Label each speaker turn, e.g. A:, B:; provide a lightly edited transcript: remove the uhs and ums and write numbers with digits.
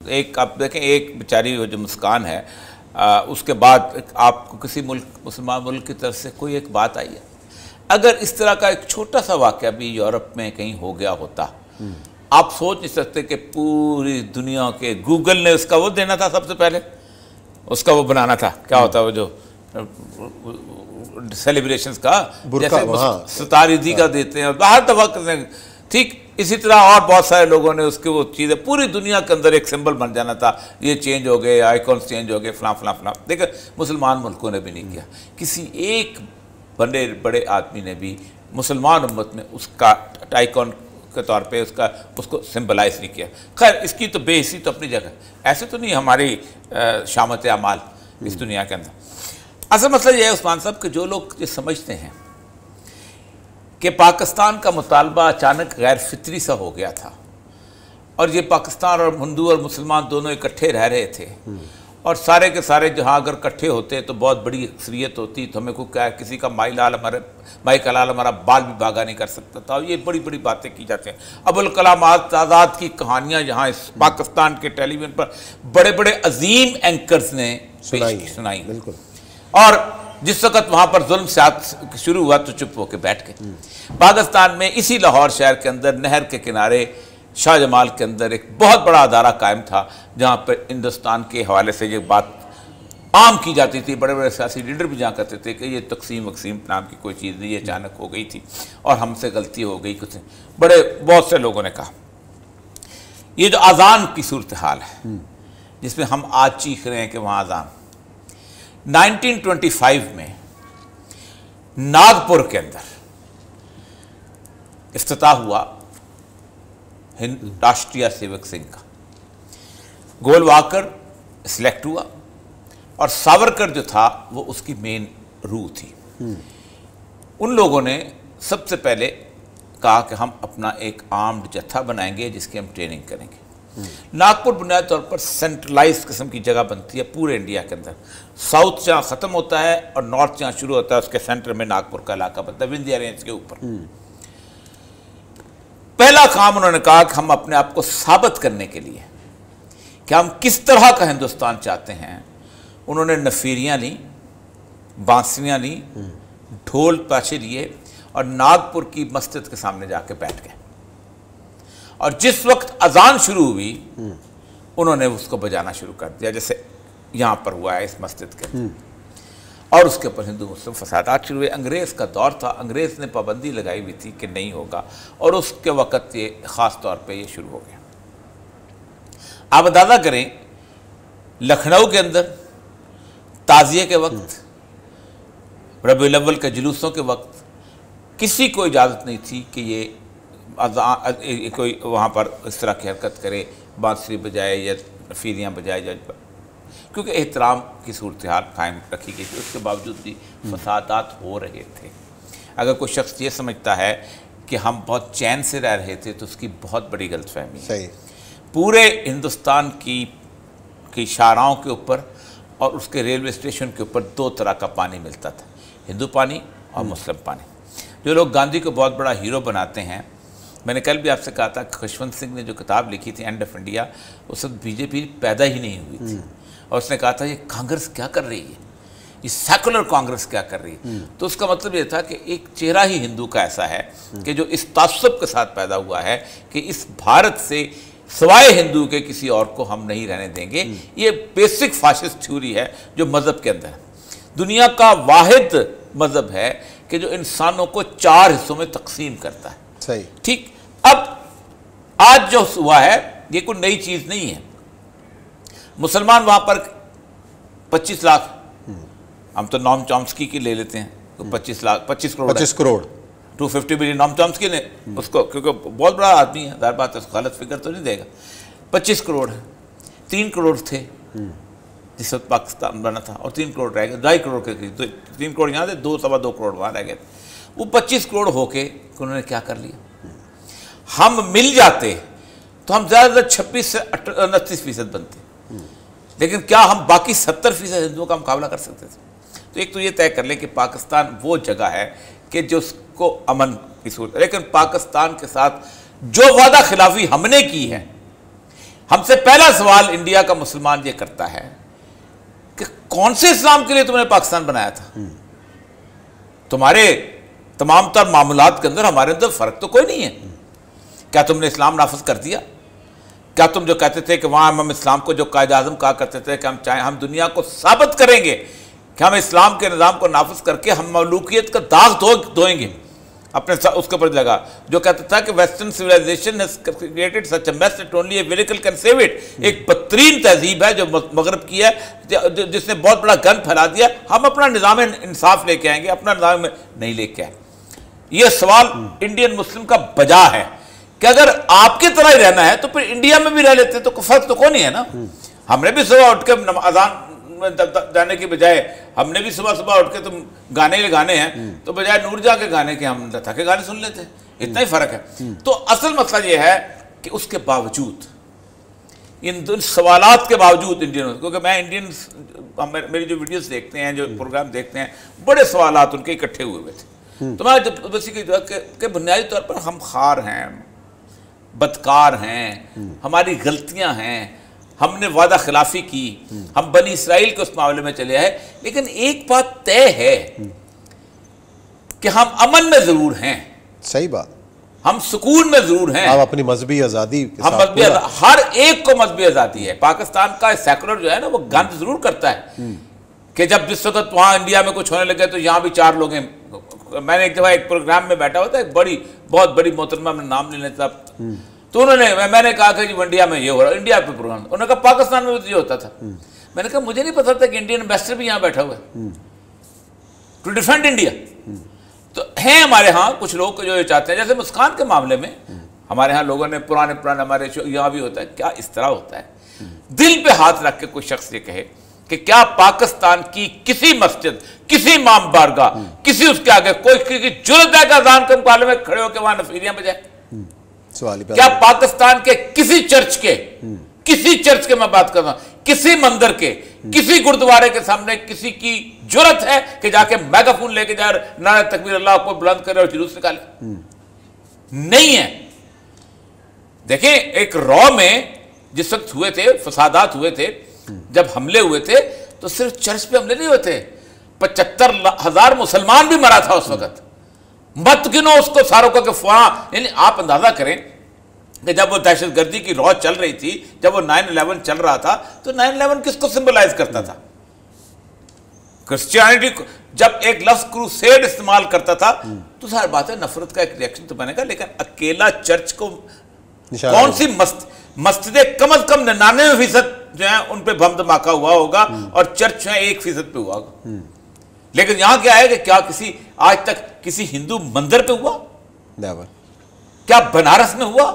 A: एक आप देखें, एक बेचारी वो जो मुस्कान है, उसके बाद आपको किसी मुसलमान मुल्क की तरफ से कोई एक बात आई है, अगर इस तरह का एक छोटा सा वाक़या भी यूरोप में कहीं हो गया होता, आप सोच नहीं सकते कि पूरी दुनिया के गूगल ने उसका वो देना था, सबसे पहले उसका वो बनाना था, क्या होता है वो जो सेलिब्रेशंस का, जैसे सतार ईदी का देते हैं हर दफा करते हैं, ठीक इसी तरह और बहुत सारे लोगों ने उसकी वो चीज़ें पूरी दुनिया के अंदर एक सिंबल बन जाना था, ये चेंज हो गए, आइकॉन्स चेंज हो गए, फलां फलां फलां। देखिए मुसलमान मुल्कों ने भी नहीं किया, किसी एक बड़े बड़े आदमी ने भी मुसलमान उम्मत में उसका आइकॉन के तौर पे उसको सिंबलाइज नहीं किया। खैर इसकी तो बेइज्जती तो अपनी जगह, ऐसे तो नहीं हमारी शामत अमाल इस दुनिया के अंदर। असल मसला यह है उस्मान साहब कि जो लोग ये समझते हैं कि पाकिस्तान का मुतालबा अचानक गैर फितरी सा हो गया था और ये पाकिस्तान और हिंदू और मुसलमान दोनों इकट्ठे रह रहे थे और सारे के सारे जहाँ अगर इकट्ठे होते तो बहुत बड़ी अक्सरियत होती, तो हमें को क्या किसी का माई कलाल हमारा बाल भी भागा नहीं कर सकता था। और ये बड़ी बड़ी बातें की जाती हैं। अबुल कलाम आज़ाद की कहानियाँ यहाँ इस पाकिस्तान के टेलीविजन पर बड़े बड़े अजीम एंकर्स ने सुनाई। बिल्कुल। और जिस वक्त वहाँ पर जुल्म सियासत शुरू हुआ तो चुप होकर बैठ गए। पाकिस्तान में इसी लाहौर शहर के अंदर नहर के किनारे शाह जमाल के अंदर एक बहुत बड़ा अदारा कायम था जहाँ पर हिंदुस्तान के हवाले से ये बात आम की जाती थी। बड़े बड़े सियासी लीडर भी जहाँ कहते थे कि ये तकसीम वक्सीम नाम की कोई चीज़ नहीं, ये अचानक हो गई थी और हमसे गलती हो गई कुछ। बड़े बहुत से लोगों ने कहा ये जो अजान की सूरत हाल है जिसमें हम आज चीख रहे हैं कि वहाँ अजान, 1925 में नागपुर के अंदर इफ्तिताह हुआ राष्ट्रीय सेवक संघ का। गोलवाकर सिलेक्ट हुआ और सावरकर जो था वो उसकी मेन रूह थी। उन लोगों ने सबसे पहले कहा कि हम अपना एक आर्म्ड जत्था बनाएंगे जिसकी हम ट्रेनिंग करेंगे। नागपुर बुनियादी तौर पर सेंट्रलाइज किस्म की जगह बनती है पूरे इंडिया के अंदर। साउथ जहाँ ख़त्म होता है और नॉर्थ जहाँ शुरू होता है उसके सेंटर में नागपुर का इलाका बनता है, विंध्या रेंज के ऊपर। पहला काम उन्होंने कहा कि हम अपने आप को साबित करने के लिए कि हम किस तरह का हिंदुस्तान चाहते हैं, उन्होंने नफीरियाँ ली, बांसुरियाँ ली, ढोल पाशे लिए और नागपुर की मस्जिद के सामने जाके बैठ गए। और जिस वक्त अजान शुरू हुई उन्होंने उसको बजाना शुरू कर दिया जैसे यहाँ पर हुआ है इस मस्जिद के। और उसके ऊपर हिंदू मुस्लिम फसादात शुरू हुए। अंग्रेज़ का दौर था, अंग्रेज़ ने पाबंदी लगाई हुई थी कि नहीं होगा और उसके वक़्त ये ख़ास तौर पे ये शुरू हो गया। आप अंदाज़ा करें लखनऊ के अंदर ताज़िए के वक्त, रबीउल अव्वल के जुलूसों के वक्त किसी को इजाज़त नहीं थी कि ये कोई वहाँ पर इस तरह की हरकत करे, बांसुरी बजाए या फीरियाँ बजाए जाए, क्योंकि एहतराम की सूरत हाल कायम रखी गई थी। उसके बावजूद भी फसादात हो रहे थे। अगर कोई शख्स ये समझता है कि हम बहुत चैन से रह रहे थे तो उसकी बहुत बड़ी गलतफहमी है। पूरे हिंदुस्तान की शाहराहों के ऊपर और उसके रेलवे स्टेशन के ऊपर दो तरह का पानी मिलता था, हिंदू पानी और मुस्लिम पानी। जो लोग गांधी को बहुत बड़ा हीरो बनाते हैं, मैंने कल भी आपसे कहा था खुशवंत सिंह ने जो किताब लिखी थी एंड ऑफ इंडिया, उस वक्त बीजेपी पैदा ही नहीं हुई थी और उसने कहा था ये कांग्रेस क्या कर रही है, ये सेकुलर कांग्रेस क्या कर रही है। तो उसका मतलब ये था कि एक चेहरा ही हिंदू का ऐसा है कि जो इस तासुब के साथ पैदा हुआ है कि इस भारत से सिवाय हिंदू के किसी और को हम नहीं रहने देंगे। ये बेसिक फाशिस्ट थ्योरी है जो मज़हब के अंदर है। दुनिया का वाहिद मज़हब है कि जो इंसानों को 4 हिस्सों में तकसीम करता है।
B: सही, ठीक।
A: अब आज जो हुआ है ये कोई नई चीज़ नहीं है। मुसलमान वहाँ पर 25 लाख, हम तो नॉम चॉम्स्की की ले लेते हैं तो 25 करोड़ 250 बिलियन नॉम चॉम्स्की ने उसको, क्योंकि बहुत बड़ा आदमी है, ज़ाहिर बात है उसको गलत फिक्र तो नहीं देगा। 25 करोड़ है, 3 करोड़ थे जिस वक्त पाकिस्तान बना था और 3 करोड़ रह गए, 2.5 करोड़ के करीब, तो 3 करोड़ यहाँ थे, 2-2.25 करोड़ वहाँ रह गए। वो 25 करोड़ होके उन्होंने क्या कर लिया, हम मिल जाते तो हम ज़्यादा 26 से 29% बनते, लेकिन क्या हम बाकी 70% हिंदुओं का मुकाबला कर सकते थे। तो एक तो ये तय कर लें कि पाकिस्तान वो जगह है कि जिसको अमन की सूरत, लेकिन पाकिस्तान के साथ जो वादा खिलाफी हमने की है हमसे पहला सवाल इंडिया का मुसलमान ये करता है कि कौन से इस्लाम के लिए तुमने पाकिस्तान बनाया था? तुम्हारे तमाम तर मामलात के अंदर हमारे अंदर फर्क तो कोई नहीं है। क्या तुमने इस्लाम नाफिज कर दिया? क्या तुम जो कहते थे कि वहां हम इस्लाम को, जो कायद आजम कहा करते थे कि हम चाहे हम दुनिया को साबित करेंगे कि हम इस्लाम के निज़ाम को नाफिज करके हम ममलूकियत का दाग धोएंगे अपने उसके ऊपर लगा, जो कहता था कि western civilisation has created such a mess that only a miracle can save it. एक बदतरीन तहजीब है जो मगरब की है, जिसने बहुत बड़ा गन फैला दिया। हम अपना निज़ाम इंसाफ लेके आएंगे, अपना निज़ाम नहीं लेके आए। यह सवाल इंडियन मुस्लिम का बजा है कि अगर आपकी तरह ही रहना है तो फिर इंडिया में भी रह लेते, तो फर्क तो कौन नहीं है ना। हमने भी सुबह उठ के अजान जाने की बजाय, हमने भी सुबह सुबह उठ के तुम गाने लगाने हैं तो बजाय नूरजहां के गाने के हम लता के गाने सुन लेते हैं। इतना ही फर्क है। तो असल मसला यह है कि उसके बावजूद, इन सवालात के बावजूद इंडियन, क्योंकि मैं इंडियन मेरी जो वीडियोस देखते हैं, जो प्रोग्राम देखते हैं, बड़े सवालात उनके इकट्ठे हुए थे। तो मैं जब बस के बुनियादी तौर पर हम खार हैं, बदकार हैं, हमारी गलतियां हैं, हमने वादा खिलाफी की, हम बनी इसराइल के उस मामले में चले आए। लेकिन एक बात तय है कि हम अमन में जरूर हैं।
B: सही बात। हम
A: सुकून में जरूर हैं।
B: हम अपनी मजहबी आजादी,
A: हम हर एक को मजहबी आजादी है। पाकिस्तान का सेकुलर जो है ना, वो गंद जरूर करता है कि जब जिस वक्त वहां इंडिया में कुछ होने लगे तो यहां भी 4 लोग हैं। मैंने एक दफा एक प्रोग्राम में बैठा हुआ था, एक बहुत बड़ी मोहतरमा, में नाम नहीं लेता, तो मैंने कहा कि इंडिया में ये हो रहा है, इंडिया पे प्रोग्राम, उन्होंने कहा पाकिस्तान में भी ये होता था। मैंने कहा मुझे नहीं पता था कि इंडियन एम्बेसडर भी यहां बैठा हुआ है टू डिफेंड इंडिया। तो हैं हमारे यहाँ कुछ लोग जो ये चाहते हैं, जैसे मुस्कान के मामले में हमारे यहाँ लोगों ने पुराने हमारे यहाँ भी होता है, क्या इस तरह होता है, दिल पे हाथ रख के कोई शख्स ये कहे कि क्या पाकिस्तान की किसी मस्जिद, किसी इमाम बारगाह, किसी उसके आगे कोई की जुर्रत है कि अज़ान के मुकाबले में खड़े होकर वहां नफीरियां बजाए? क्या पाकिस्तान के किसी चर्च के मैं बात कर रहा हूं, किसी मंदिर के, किसी गुरुद्वारे के सामने किसी की जुर्रत है कि जाके मेगाफोन लेके जाए, नारे तकबीर अल्लाह को बुलंद करे और जुलूस निकाले? नहीं है। देखिए, एक रॉ में जिस वक्त हुए थे, फसादात हुए थे, जब हमले हुए थे, तो सिर्फ चर्च पे हमले नहीं हुए थे, 75,000 मुसलमान भी मरा था उस वक्त। मत गिनो उसको सारों का यानी आप अंदाजा करें कि जब वो दहशतगर्दी की रॉ चल रही थी, जब वो 9/11 चल रहा था, तो 9/11 किसको सिंबलाइज करता था? क्रिश्चियनिटी। जब एक लफ्ज क्रूसेड इस्तेमाल करता था तो सारी बात है, नफरत का एक रिएक्शन तो बनेगा। लेकिन अकेला चर्च को, कौन सी मस्जिदें कम से कम 99% जो है उन पे बम धमाका हुआ होगा और चर्च जो है 1% पे हुआ होगा। लेकिन यहां क्या है कि क्या किसी आज तक किसी हिंदू मंदिर पे हुआ? क्या बनारस में हुआ?